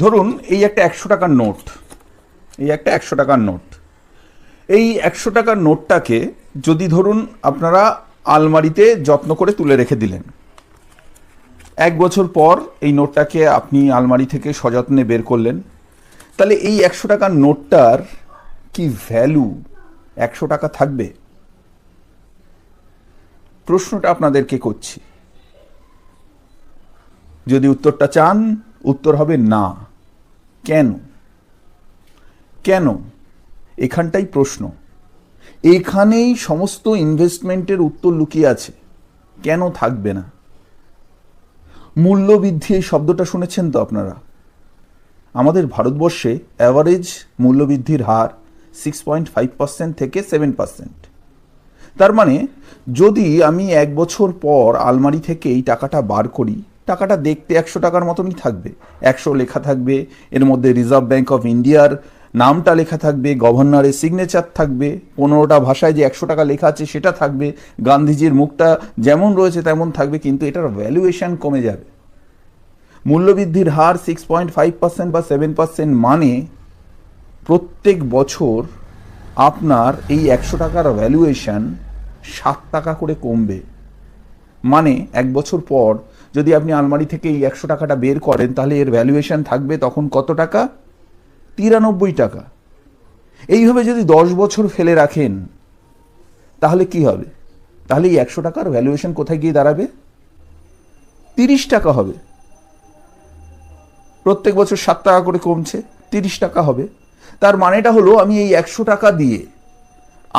ধরুন এই একটা 100 টাকার নোট, এই একটা 100 টাকার নোট, এই 100 টাকার নোটটাকে যদি ধরুন আপনারা আলমারিতে যত্ন করে তুলে রেখে দিলেন, 1 বছর পর এই নোটটাকে আপনি আলমারি থেকে সযত্নে বের করলেন, তাহলে এই 100 টাকার নোটটার কি ভ্যালু 100 টাকা থাকবে? প্রশ্নটা আপনাদেরকে করছি। যদি উত্তরটা চান, উত্তর হবে না। কেন? কেন? এখানটাই প্রশ্ন, এখানেই সমস্ত ইনভেস্টমেন্টের উত্তর লুকিয়ে আছে। কেন থাকবে না? মূল্যবৃদ্ধি এই শব্দটা শুনেছেন তো আপনারা? আমাদের ভারতবর্ষে অ্যাভারেজ মূল্যবৃদ্ধির হার 6.5% থেকে 7%। তার মানে যদি আমি 1 বছর পর আলমারি থেকে এই টাকাটা বার করি, টাকাটা দেখতে 100 টাকার মতনই থাকবে। 100 লেখা থাকবে, এর মধ্যে রিজার্ভ ব্যাঙ্ক অফ ইন্ডিয়ার নামটা লেখা থাকবে, গভর্নরের সিগনেচার থাকবে, 15টা ভাষায় যে 100 টাকা লেখা আছে সেটা থাকবে, গান্ধীজির মুখটা যেমন রয়েছে তেমন থাকবে, কিন্তু এটার ভ্যালুয়েশন কমে যাবে। মূল্যবৃদ্ধির হার 6.5% বা 7% মানে প্রত্যেক বছর আপনার এই 100 টাকার ভ্যালুয়েশন 7 টাকা করে কমবে। মানে 1 বছর পর যদি আপনি আলমারি থেকে এই 100 টাকাটা বের করেন, তাহলে এর ভ্যালুয়েশন থাকবে তখন কত টাকা? 93 টাকা। এইভাবে যদি 10 বছর ফেলে রাখেন তাহলে কি হবে? তাহলে এই 100 টাকার ভ্যালুয়েশন কোথায় গিয়ে দাঁড়াবে? 30 টাকা হবে। প্রত্যেক বছর 7 টাকা করে কমছে, 30 টাকা হবে। তার মানেটা হলো আমি এই 100 টাকা দিয়ে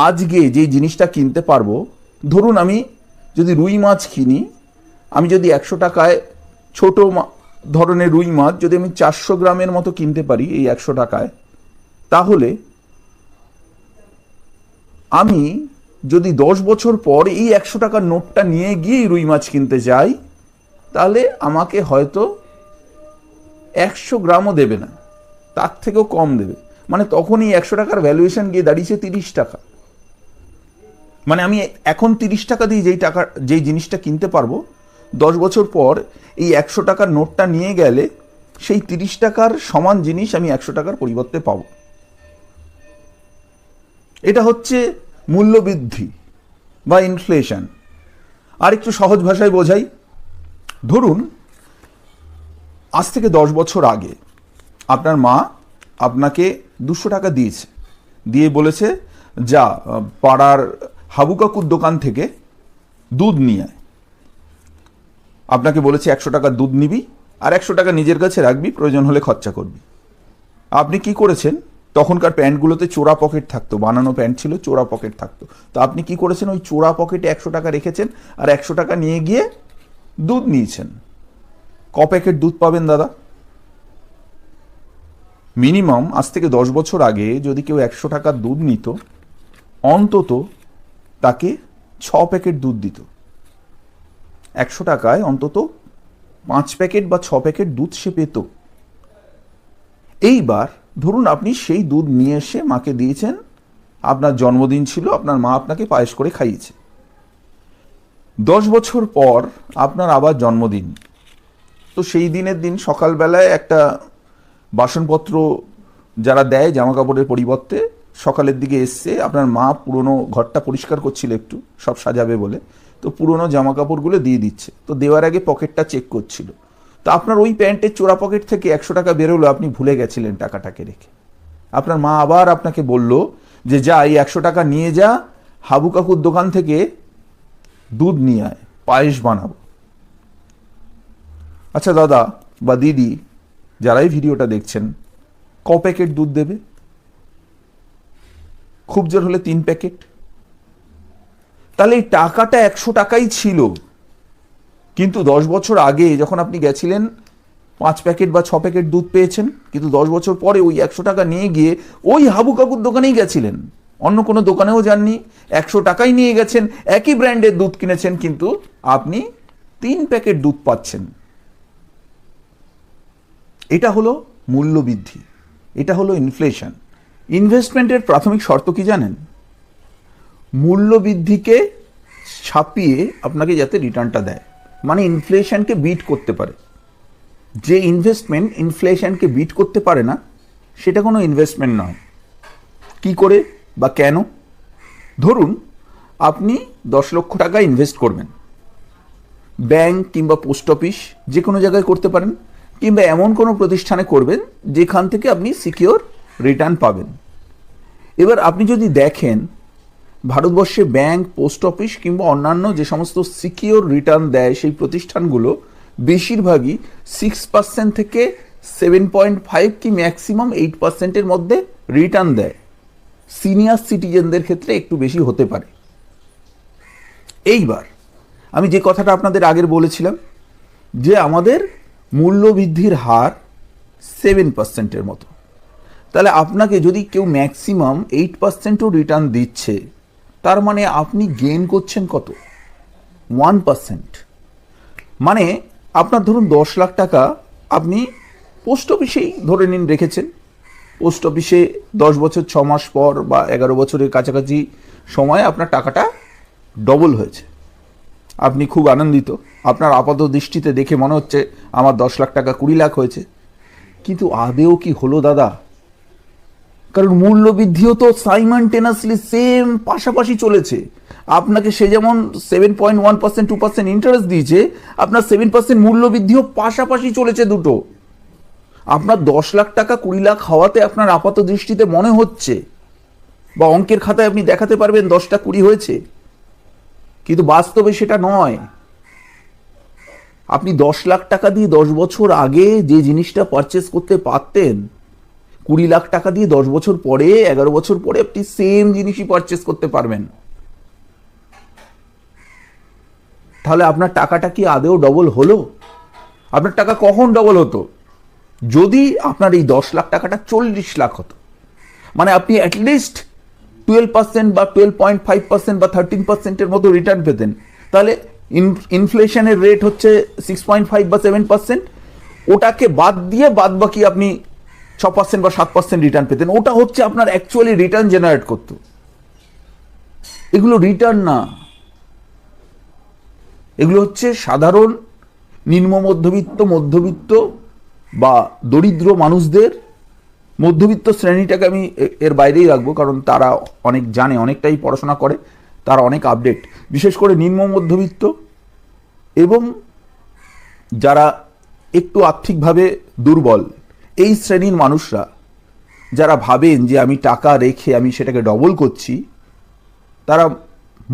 আজকে যেই জিনিসটা কিনতে পারবো, ধরুন আমি যদি রুই মাছ কিনি, আমি যদি 100 টাকায় ছোট ধরনের রুই মাছ যদি আমি 400 গ্রামের মতো কিনতে পারি এই 100 টাকায়, তাহলে আমি যদি 10 বছর পর এই 100 টাকার নোটটা নিয়ে গিয়ে রুই মাছ কিনতে যাই, তাহলে আমাকে হয়তো 100 গ্রামও দেবে না, তার থেকেও কম দেবে। মানে তখন এই 100 টাকার ভ্যালুয়েশন গিয়ে দাঁড়িয়েছে 30 টাকা। মানে আমি এখন 30 টাকা দিয়ে যেই জিনিসটা কিনতে পারবো, 10 বছর পর এই 100 টাকার নোটটা নিয়ে গেলে সেই 30 টাকার সমান জিনিস আমি 100 টাকার পরিবর্তে পাবো। এটা হচ্ছে মূল্যবৃদ্ধি বা ইনফ্লেশন। আর একটু সহজ ভাষায় বোঝাই, ধরুন আজ থেকে 10 বছর আগে আপনার মা আপনাকে 200 টাকা দিয়েছে, দিয়ে বলেছে যা পাড়ার হাবু কাকুর দোকান থেকে দুধ নিয়ে আয়। আপনাকে বলেছে 100 টাকার দুধ নিবি আর 100 টাকা নিজের কাছে রাখবি, প্রয়োজন হলে খরচা করবি। আপনি কি করেছেন? তখনকার প্যান্টগুলোতে চোরা পকেট থাকতো, বানানো প্যান্ট ছিল, চোরা পকেট থাকতো। তো আপনি কি করেছেন? ওই চোরা পকেটে 100 টাকা রেখেছেন আর 100 টাকা নিয়ে গিয়ে দুধ নিয়েছেন। ক প্যাকেট দুধ পাবেন দাদা? মিনিমাম আজ থেকে 10 বছর আগে যদি কেউ 100 টাকার দুধ নিত, অন্তত তাকে 6 প্যাকেট দুধ দিত। 100 টাকায় অন্তত 5 প্যাকেট বা 6 প্যাকেট দুধ সে পেত। এইবার ধরুন আপনি সেই দুধ নিয়ে এসে মাকে দিয়েছেন, আপনার জন্মদিন ছিল, আপনার মা আপনাকে পায়েস করে খাইয়েছে। 10 বছর পর আপনার আবার জন্মদিন, তো সেই দিনের দিন সকালবেলায় একটা বাসনপত্র যারা দেয় জামা কাপড়ের পরিবর্তে, সকালের দিকে এসছে, আপনার মা পুরনো ঘরটা পরিষ্কার করছিল একটু, সব সাজাবে বলে, তো পুরনো জামা কাপড়গুলো দিয়ে দিচ্ছে। তো দেওয়ার আগে পকেটটা চেক করছিল, তো আপনার ওই প্যান্টের চোরা পকেট থেকে 100 টাকা বেরোলো, আপনি ভুলে গেছিলেন টাকাটাকে রেখে। আপনার মা আবার আপনাকে বলল যে যা এই 100 টাকা নিয়ে যা, হাবু কাকুর দোকান থেকে দুধ নিয়ে আয়, পায়েস বানাবো। আচ্ছা দাদা বা দিদি, যারাই ভিডিওটা দেখছেন, ক প্যাকেট দুধ দেবে? খুব জোর হলে 3 প্যাকেট। তাহলে এই টাকাটা 100 টাকাই ছিল, কিন্তু 10 বছর আগে যখন আপনি গেছিলেন 5 প্যাকেট বা 6 প্যাকেট দুধ পেয়েছেন, কিন্তু 10 বছর পরে ওই 100 টাকা নিয়ে গিয়ে ওই হাবু কাকুর দোকানেই গেছিলেন, অন্য কোনো দোকানেও যাননি, 100 টাকাই নিয়ে গেছেন, একই ব্র্যান্ডের দুধ কিনেছেন, কিন্তু আপনি 3 প্যাকেট দুধ পাচ্ছেন। এটা হলো মূল্যবৃদ্ধি, এটা হলো ইনফ্লেশন। ইনভেস্টমেন্টের প্রাথমিক শর্ত কি জানেন? মূল্যবৃদ্ধিকে ছাপিয়ে আপনাকে যাতে রিটার্নটা দেয়, মানে ইনফ্লেশনকে বিট করতে পারে। যে ইনভেস্টমেন্ট ইনফ্লেশনকে বিট করতে পারে না সেটা কোনো ইনভেস্টমেন্ট নয়। কি করে বা কেন? ধরুন আপনি 10 লক্ষ টাকা ইনভেস্ট করবেন, ব্যাংক কিংবা পোস্ট অফিস যে কোনো জায়গায় করতে পারেন, কিংবা এমন কোনো প্রতিষ্ঠানে করবেন যেখান থেকে আপনি সিকিওর রিটার্ন পাবেন। এবার আপনি যদি দেখেন ভারতবর্ষে ব্যাংক, পোস্ট অফিস কিংবা অন্যান্য যে সমস্ত সিকিওর রিটার্ন দেয় সেই প্রতিষ্ঠানগুলো বেশিরভাগই 6% থেকে 7.5 কি ম্যাক্সিমাম 8%-এর মধ্যে রিটার্ন দেয়। সিনিয়র সিটিজেনদের ক্ষেত্রে একটু বেশি হতে পারে। এইবার আমি যে কথাটা আপনাদের আগের বলেছিলাম যে আমাদের মূল্যবৃদ্ধির হার 7%-এর মতো, তাহলে আপনাকে যদি কেউ ম্যাক্সিমাম 8%ও রিটার্ন দিচ্ছে, তার মানে আপনি গেইন করছেন কত? 1%। মানে আপনার ধরুন 10 লাখ টাকা আপনি পোস্ট অফিসেই ধরে নিন রেখেছেন, পোস্ট অফিসে 10 বছর 6 মাস পর বা 11 বছরের কাছাকাছি সময়ে আপনার টাকাটা ডবল হয়েছে, আপনি খুব আনন্দিত। আপনার আপাত দৃষ্টিতে দেখে মনে হচ্ছে আমার 10 লাখ টাকা 20 লাখ হয়েছে, কিন্তু আদেও কি হলো দাদা? কারণ মূল্যবৃদ্ধিও তো সাইমানটেনাসলি সেম পাশাপাশি চলেছে। আপনাকে সে যেমন 7.1% 2% ইন্টারেস্ট দিয়েছে, আপনার 7% মূল্যবৃদ্ধিও পাশাপাশি চলেছে দুটো। আপনার 10 লাখ টাকা 20 লাখ হওয়াতে আপনার আপাত দৃষ্টিতে মনে হচ্ছে বা অঙ্কের খাতায় আপনি দেখাতে পারবেন 10টা 20 হয়েছে, কিন্তু বাস্তবে সেটা নয়। আপনি 10 লাখ টাকা দিয়ে 10 বছর আগে যে জিনিসটা পারচেস করতে পারতেন, 20 লাখ টাকা দিয়ে 10 বছর পরে 11 বছর পরে আপনি সেম জিনিসই পারচেস করতে পারবেন। তাহলে আপনার টাকাটা কি আদেও ডবল হলো? আপনার টাকা কখন ডবল হতো? যদি আপনার এই 10 লাখ টাকাটা 40 লাখ হতো, মানে আপনি অ্যাটলিস্ট 12% বা 12.5% বা 13%-এর মতো রিটার্ন পেতেন। তাহলে ইনফ্লেশনের রেট হচ্ছে 6.5 বা 7%, ওটাকে বাদ দিয়ে বাদ বাকি আপনি 6% বা 7% রিটার্ন পেতেন। ওটা হচ্ছে আপনার অ্যাকচুয়ালি রিটার্ন জেনারেট করত। এগুলো রিটার্ন না, এগুলো হচ্ছে সাধারণ নিম্ন মধ্যবিত্ত, মধ্যবিত্ত বা দরিদ্র মানুষদের, মধ্যবিত্ত শ্রেণীটাকে আমি এর বাইরেই রাখবো, কারণ তারা অনেক জানে, অনেকটাই পড়াশোনা করে, তারা অনেক আপডেট। বিশেষ করে নিম্ন মধ্যবিত্ত এবং যারা একটু আর্থিকভাবে দুর্বল, এই শ্রেণীর মানুষরা যারা ভাবেন যে আমি টাকা রেখে আমি সেটাকে ডবল করছি, তারা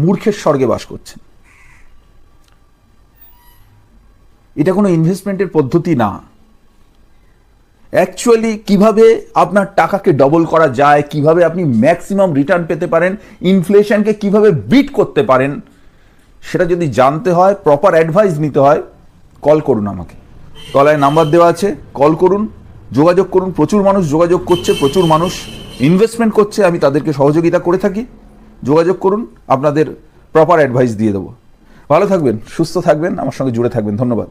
মূর্খের স্বর্গে বাস করছেন। এটা কোনো ইনভেস্টমেন্টের পদ্ধতি না। অ্যাকচুয়ালি কিভাবে আপনার টাকাকে ডবল করা যায়, কিভাবে আপনি ম্যাক্সিমাম রিটার্ন পেতে পারেন, ইনফ্লেশনকে কিভাবে বিট করতে পারেন, সেটা যদি জানতে হয়, প্রপার অ্যাডভাইস নিতে হয়, কল করুন আমাকে। তলায় নাম্বার দেওয়া আছে, কল করুন, যোগাযোগ করুন। প্রচুর মানুষ যোগাযোগ করছে, প্রচুর মানুষ ইনভেস্টমেন্ট করছে, আমি তাদেরকে সহযোগিতা করে থাকি। যোগাযোগ করুন, আপনাদের প্রপার অ্যাডভাইস দিয়ে দেবো। ভালো থাকবেন, সুস্থ থাকবেন, আমার সঙ্গে জুড়ে থাকবেন। ধন্যবাদ।